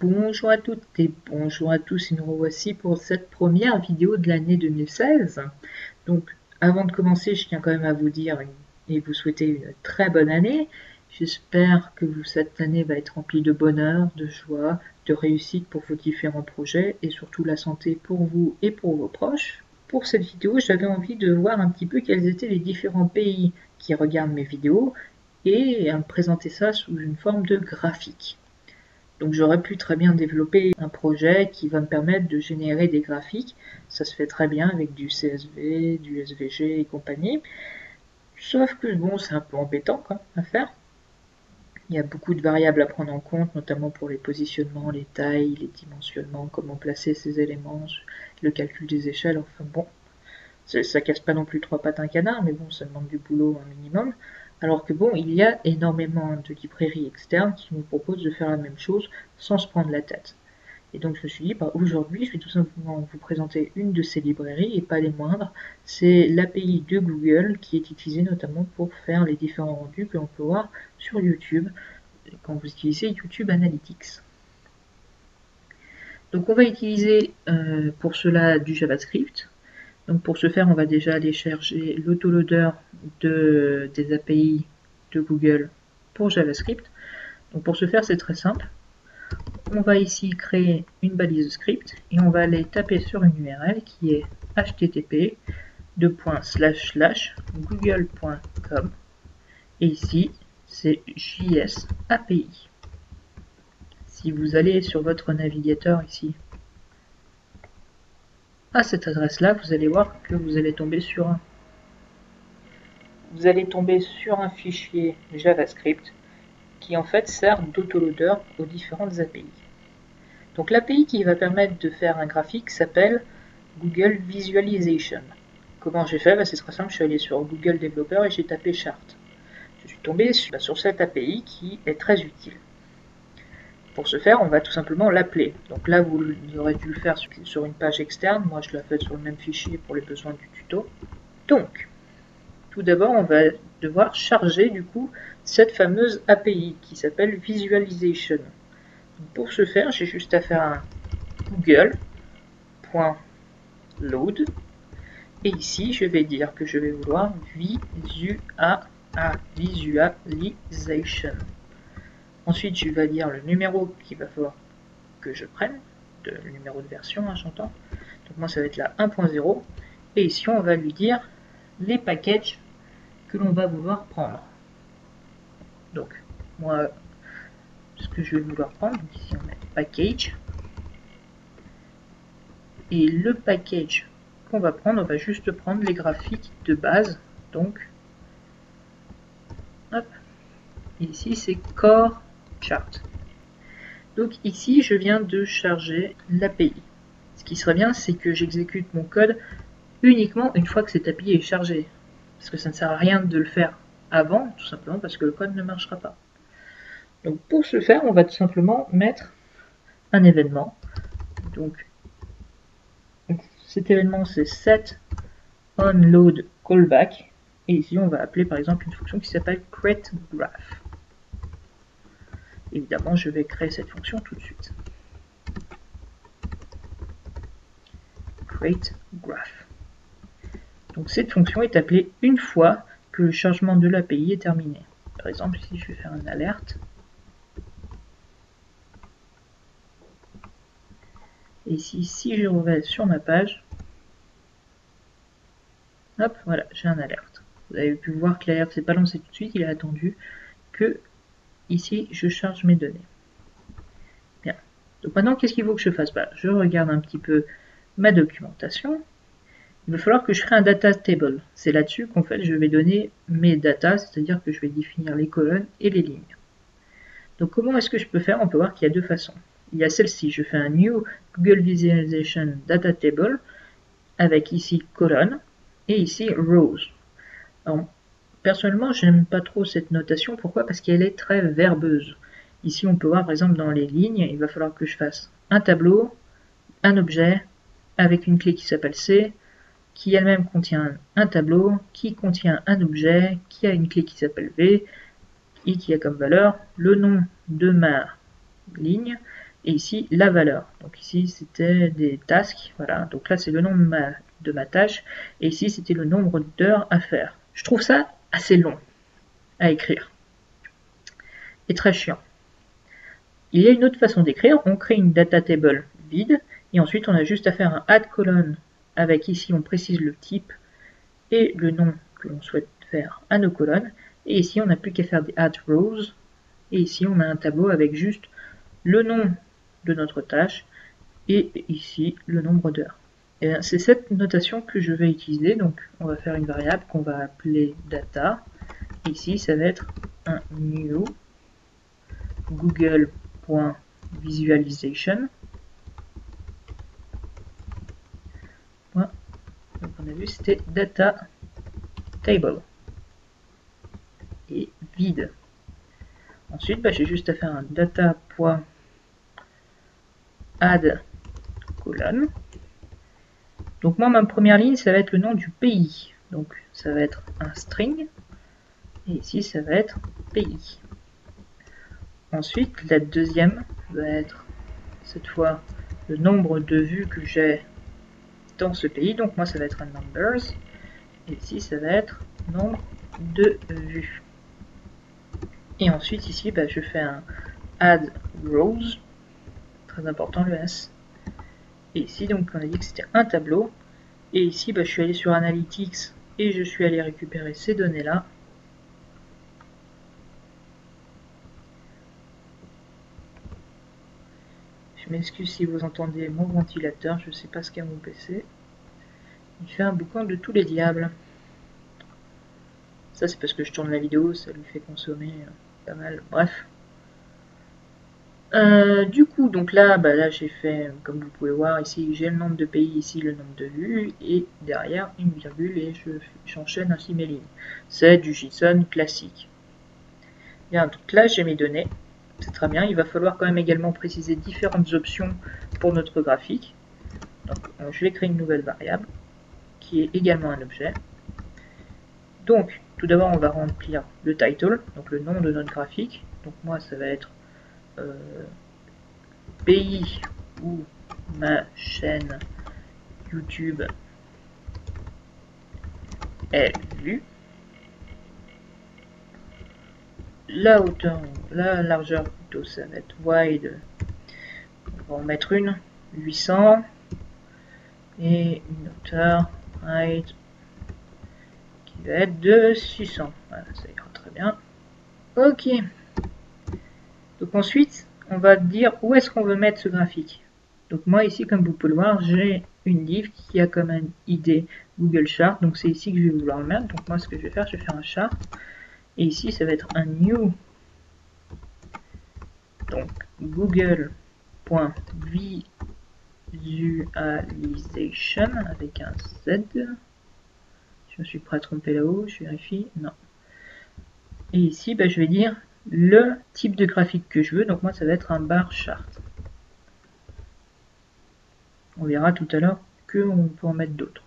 Bonjour à toutes et bonjour à tous, et nous revoici pour cette première vidéo de l'année 2016. Donc avant de commencer, je tiens quand même à vous dire et vous souhaiter une très bonne année. J'espère que cette année va être remplie de bonheur, de joie, de réussite pour vos différents projets et surtout la santé pour vous et pour vos proches. Pour cette vidéo, j'avais envie de voir un petit peu quels étaient les différents pays qui regardent mes vidéos et à me présenter ça sous une forme de graphique. Donc j'aurais pu très bien développer un projet qui va me permettre de générer des graphiques. Ça se fait très bien avec du CSV, du SVG et compagnie. Sauf que bon, c'est un peu embêtant quand même à faire. Il y a beaucoup de variables à prendre en compte, notamment pour les positionnements, les tailles, les dimensionnements, comment placer ces éléments, le calcul des échelles, enfin bon. Ça casse pas non plus trois pattes à un canard, mais bon, ça demande du boulot un minimum. Alors que bon, il y a énormément de librairies externes qui nous proposent de faire la même chose sans se prendre la tête. Et donc je me suis dit, bah, aujourd'hui, je vais tout simplement vous présenter une de ces librairies, et pas les moindres. C'est l'API de Google qui est utilisée notamment pour faire les différents rendus que l'on peut voir sur YouTube quand vous utilisez YouTube Analytics. Donc on va utiliser pour cela du JavaScript. Donc pour ce faire, on va déjà aller chercher l'autoloader des API de Google pour JavaScript. Donc pour ce faire, c'est très simple. On va ici créer une balise script et on va aller taper sur une URL qui est http://google.com et ici c'est JS API. Si vous allez sur votre navigateur ici à cette adresse là, vous allez voir que vous allez tomber sur un fichier JavaScript qui en fait sert d'autoloader aux différentes API. Donc l'API qui va permettre de faire un graphique s'appelle Google Visualization. Comment j'ai fait? C'est très simple, je suis allé sur Google Developer et j'ai tapé Chart. Je suis tombé sur cette API qui est très utile. Pour ce faire, on va tout simplement l'appeler. Donc là, vous aurez dû le faire sur une page externe. Moi, je l'ai fait sur le même fichier pour les besoins du tuto. Donc, tout d'abord, on va devoir charger du coup cette fameuse API qui s'appelle Visualization. Donc, pour ce faire, j'ai juste à faire un google.load et ici, je vais dire que je vais vouloir Visualization. Ensuite, je vais dire le numéro qu'il va falloir que je prenne, le numéro de version, j'entends. Donc moi, ça va être la 1.0. Et ici, on va lui dire les packages que l'on va vouloir prendre. Donc, moi, ce que je vais vouloir prendre, ici on met package. Et le package qu'on va prendre, on va juste prendre les graphiques de base. Donc, hop, ici c'est core chart. Donc ici, je viens de charger l'API. Ce qui serait bien, c'est que j'exécute mon code uniquement une fois que cette API est chargée. Parce que ça ne sert à rien de le faire avant, tout simplement parce que le code ne marchera pas. Donc pour ce faire, on va tout simplement mettre un événement. Donc cet événement, c'est setOnLoadCallback. Et ici, on va appeler par exemple une fonction qui s'appelle createGraph. Évidemment, je vais créer cette fonction tout de suite. createGraph. Donc cette fonction est appelée une fois que le chargement de l'API est terminé. Par exemple, ici je vais faire une alerte. Et ici, si je reviens sur ma page, hop, voilà, j'ai un alerte. Vous avez pu voir que l'alerte ne s'est pas lancée tout de suite, il a attendu que ici je charge mes données. Bien. Donc maintenant, qu'est-ce qu'il faut que je fasse? Je regarde un petit peu ma documentation. Il va falloir que je crée un data table. C'est là-dessus qu'en fait je vais donner mes datas, c'est-à-dire que je vais définir les colonnes et les lignes. Donc comment est-ce que je peux faire? On peut voir qu'il y a deux façons. Il y a celle-ci, je fais un new Google Visualization Data Table avec ici colonne et ici rows. Alors, personnellement, j'aime pas trop cette notation. Pourquoi? Parce qu'elle est très verbeuse. Ici, on peut voir par exemple dans les lignes, il va falloir que je fasse un tableau, un objet avec une clé qui s'appelle C, qui elle-même contient un tableau, qui contient un objet, qui a une clé qui s'appelle V, et qui a comme valeur le nom de ma ligne et ici la valeur. Donc ici c'était des tasks, voilà. Donc là c'est le nom de ma tâche, et ici c'était le nombre d'heures à faire. Je trouve ça assez long à écrire et très chiant. Il y a une autre façon d'écrire, on crée une data table vide, et ensuite on a juste à faire un add colonne avec ici on précise le type et le nom que l'on souhaite faire à nos colonnes, et ici on n'a plus qu'à faire des add rows, et ici on a un tableau avec juste le nom de notre tâche et ici le nombre d'heures. C'est cette notation que je vais utiliser, donc on va faire une variable qu'on va appeler data. Ici ça va être un new google.visualization. Donc on a vu c'était data table et vide. Ensuite j'ai juste à faire un data.add colonne. Donc moi ma première ligne ça va être le nom du pays, donc ça va être un string et ici ça va être pays. Ensuite la deuxième va être cette fois le nombre de vues que j'ai dans ce pays, donc moi ça va être un numbers, et ici ça va être nombre de vues. Et ensuite ici je fais un add rows, très important le S, et ici donc on a dit que c'était un tableau, et ici je suis allé sur Analytics et je suis allé récupérer ces données là. Je m'excuse si vous entendez mon ventilateur, je ne sais pas ce qu'a mon PC. Il fait un boucan de tous les diables. Ça c'est parce que je tourne la vidéo, ça lui fait consommer pas mal. Bref. Du coup, donc là j'ai fait, comme vous pouvez voir ici, j'ai le nombre de pays, ici le nombre de vues, et derrière une virgule, et j'enchaîne ainsi mes lignes. C'est du JSON classique. Bien, donc là j'ai mes données, c'est très bien. Il va falloir quand même également préciser différentes options pour notre graphique. Donc je vais créer une nouvelle variable, qui est également un objet. Donc, tout d'abord, on va remplir le title, donc le nom de notre graphique. Donc moi, ça va être pays où ma chaîne YouTube est vue. La hauteur, la largeur plutôt, ça va être wide. On va en mettre une, 800. Et une hauteur, height, qui va être de 600. Voilà, ça ira très bien. Ok. Donc ensuite, on va dire où est-ce qu'on veut mettre ce graphique. Donc moi ici, comme vous pouvez le voir, j'ai une div qui a comme un ID Google Chart. Donc c'est ici que je vais vouloir le mettre. Donc moi ce que je vais faire un chart. Et ici ça va être un new. Donc google.visualization avec un Z. Je me suis pas trompé là-haut, je vérifie. Non. Et ici je vais dire le type de graphique que je veux. Donc moi ça va être un bar chart. On verra tout à l'heure qu'on peut en mettre d'autres.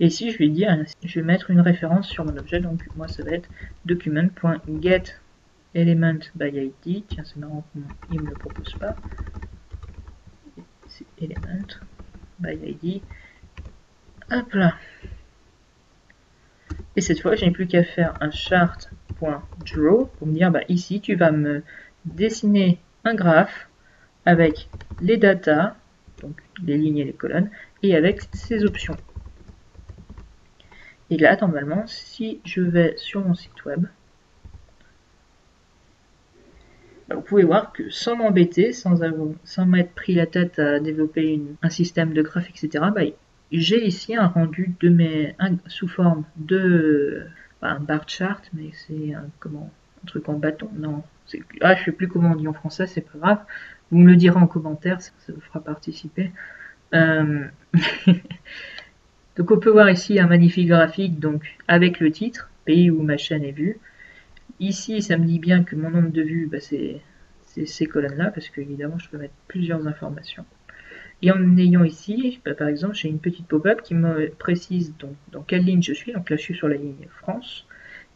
Et ici, je vais dire, je vais mettre une référence sur mon objet. Donc, moi, ça va être document.getElementById. Tiens, c'est marrant qu'il ne me le propose pas. C'est element.byId. Hop là. Et cette fois, je n'ai plus qu'à faire un chart.draw pour me dire, ici, tu vas me dessiner un graphe avec les datas, donc les lignes et les colonnes, et avec ces options. Et là, normalement, si je vais sur mon site web, vous pouvez voir que sans m'embêter, sans m'être pris la tête à développer un système de graphes, etc., j'ai ici un rendu de sous forme de un bar chart, mais c'est un truc en bâton. Non, je sais plus comment on dit en français, c'est pas grave. Vous me le direz en commentaire, ça vous fera participer. Donc on peut voir ici un magnifique graphique donc avec le titre, pays où ma chaîne est vue. Ici ça me dit bien que mon nombre de vues c'est ces colonnes-là, parce que évidemment je peux mettre plusieurs informations. Et en ayant ici, par exemple, j'ai une petite pop-up qui me précise donc dans quelle ligne je suis. Donc là je suis sur la ligne France.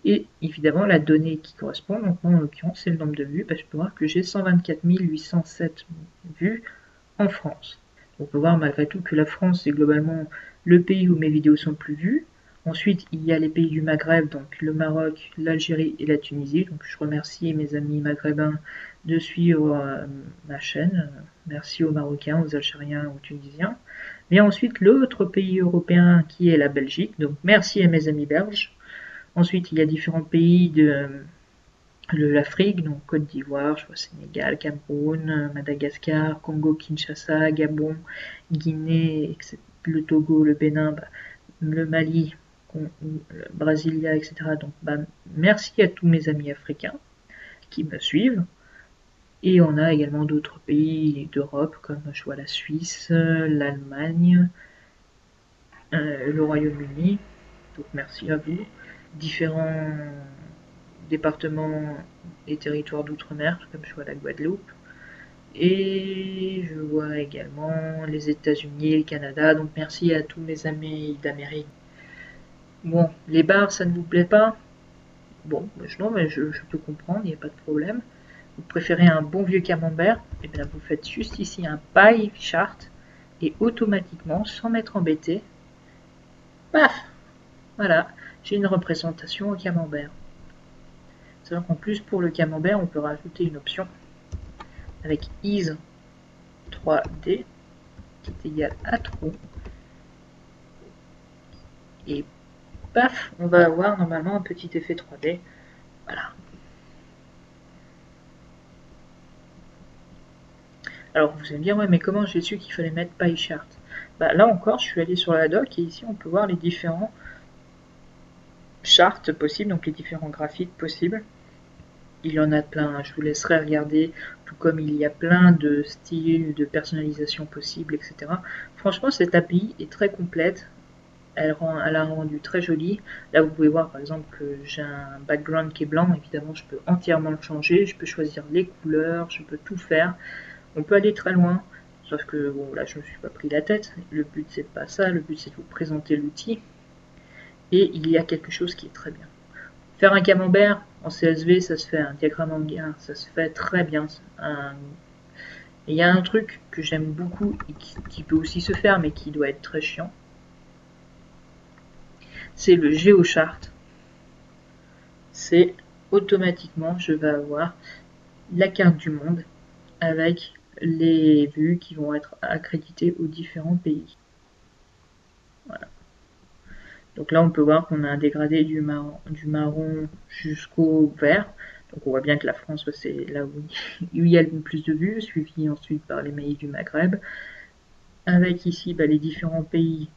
et évidemment la donnée qui correspond. Donc moi en l'occurrence c'est le nombre de vues, je peux voir que j'ai 124 807 vues en France. On peut voir malgré tout que la France est globalement le pays où mes vidéos sont le plus vues. Ensuite, il y a les pays du Maghreb, donc le Maroc, l'Algérie et la Tunisie. Donc je remercie mes amis maghrébins de suivre ma chaîne. Merci aux Marocains, aux Algériens, aux Tunisiens. Mais ensuite, l'autre pays européen qui est la Belgique. Donc merci à mes amis belges. Ensuite, il y a différents pays de l'Afrique, donc Côte d'Ivoire, je vois Sénégal, Cameroun, Madagascar, Congo, Kinshasa, Gabon, Guinée, le Togo, le Bénin, le Mali, le Brasilia, etc. Donc merci à tous mes amis africains qui me suivent. Et on a également d'autres pays d'Europe comme je vois la Suisse, l'Allemagne, le Royaume-Uni. Donc merci à vous. Différents départements et territoires d'outre-mer, comme je vois la Guadeloupe. Et je vois également les États-Unis et le Canada. Donc merci à tous mes amis d'Amérique. Bon, les bars, ça ne vous plaît pas? Bon, non, mais je peux comprendre, il n'y a pas de problème. Vous préférez un bon vieux camembert? Et bien vous faites juste ici un pie chart et automatiquement, sans m'être embêté, paf, voilà, j'ai une représentation au camembert. C'est-à-dire qu'en plus pour le camembert, on peut rajouter une option avec Ease 3D qui est égal à trou. Et paf, on va avoir normalement un petit effet 3D. Voilà. Alors vous allez me dire, ouais, mais comment j'ai su qu'il fallait mettre pie chart? Là encore, je suis allé sur la doc et ici on peut voir les différents charts possibles, donc les différents graphiques possibles. Il y en a plein, je vous laisserai regarder, tout comme il y a plein de styles, de personnalisation possibles, etc. Franchement, cette API est très complète. Elle a rendu très joli. Là, vous pouvez voir par exemple que j'ai un background qui est blanc. Évidemment, je peux entièrement le changer. Je peux choisir les couleurs, je peux tout faire. On peut aller très loin. Sauf que, bon, là, je me suis pas pris la tête. Le but, c'est pas ça. Le but, c'est de vous présenter l'outil. Et il y a quelque chose qui est très bien. Faire un camembert en CSV, ça se fait, un diagramme en gain, ça se fait très bien. Il y a un truc que j'aime beaucoup et qui peut aussi se faire, mais qui doit être très chiant. C'est le GeoChart. C'est automatiquement, je vais avoir la carte du monde avec les vues qui vont être accréditées aux différents pays. Voilà. Donc là, on peut voir qu'on a un dégradé du marron jusqu'au vert. Donc on voit bien que la France, c'est là où il y a le plus de vues, suivi ensuite par les pays du Maghreb. Avec ici les différents pays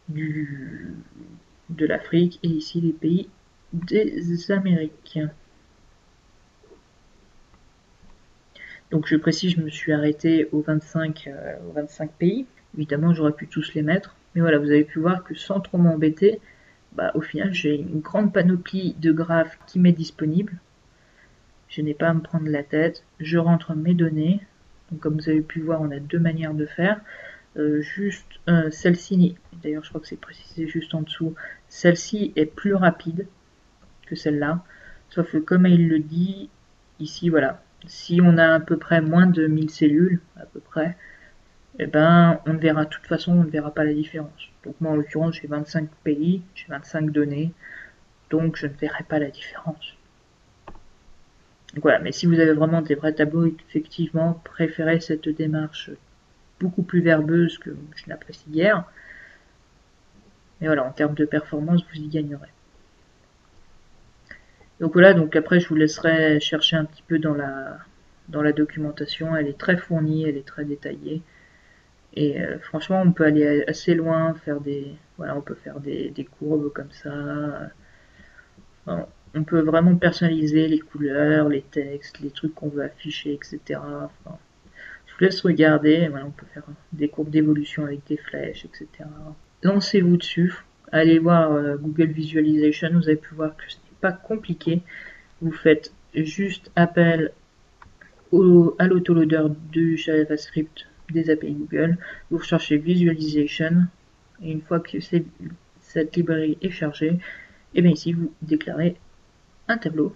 de l'Afrique et ici les pays des Amériques. Donc je précise, je me suis arrêté aux 25 pays. Évidemment, j'aurais pu tous les mettre. Mais voilà, vous avez pu voir que sans trop m'embêter, au final, j'ai une grande panoplie de graphes qui m'est disponible. Je n'ai pas à me prendre la tête. Je rentre mes données. Donc comme vous avez pu voir, on a deux manières de faire. Celle-ci, d'ailleurs je crois que c'est précisé juste en dessous, celle-ci est plus rapide que celle-là. Sauf que comme il le dit, ici, voilà, si on a à peu près moins de 1000 cellules, à peu près, on ne verra, de toute façon, on ne verra pas la différence. Donc moi, en l'occurrence, j'ai 25 pays, j'ai 25 données, donc je ne verrai pas la différence. Donc voilà, mais si vous avez vraiment des vrais tableaux, effectivement, préférez cette démarche beaucoup plus verbeuse que je l'apprécie guère. Mais voilà, en termes de performance, vous y gagnerez. Donc voilà, donc après je vous laisserai chercher un petit peu dans la documentation. Elle est très fournie, elle est très détaillée. Et franchement, on peut aller assez loin, on peut faire des courbes comme ça. Enfin, on peut vraiment personnaliser les couleurs, les textes, les trucs qu'on veut afficher, etc. Enfin, je vous laisse regarder. Voilà, on peut faire des courbes d'évolution avec des flèches, etc. Lancez-vous dessus. Allez voir Google Visualization. Vous avez pu voir que ce n'est pas compliqué. Vous faites juste appel à l'autoloader du JavaScript des API Google. Vous cherchez Visualization. Et une fois que cette librairie est chargée, et bien ici vous déclarez un tableau,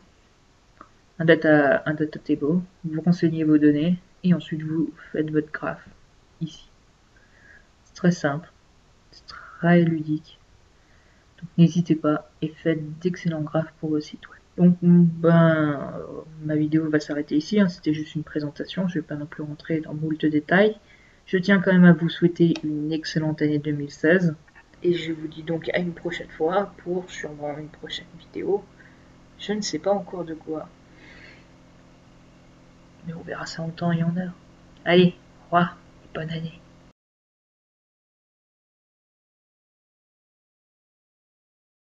un data table, vous renseignez vos données et ensuite vous faites votre graphe ici. C'est très simple, c'est très ludique. Donc n'hésitez pas et faites d'excellents graphes pour vos sites web. Donc ma vidéo va s'arrêter ici, hein. C'était juste une présentation, je ne vais pas non plus rentrer dans moult détails. Je tiens quand même à vous souhaiter une excellente année 2016 et je vous dis donc à une prochaine fois pour sûrement une prochaine vidéo. Je ne sais pas encore de quoi, mais on verra ça en temps et en heure. Allez, au revoir et bonne année.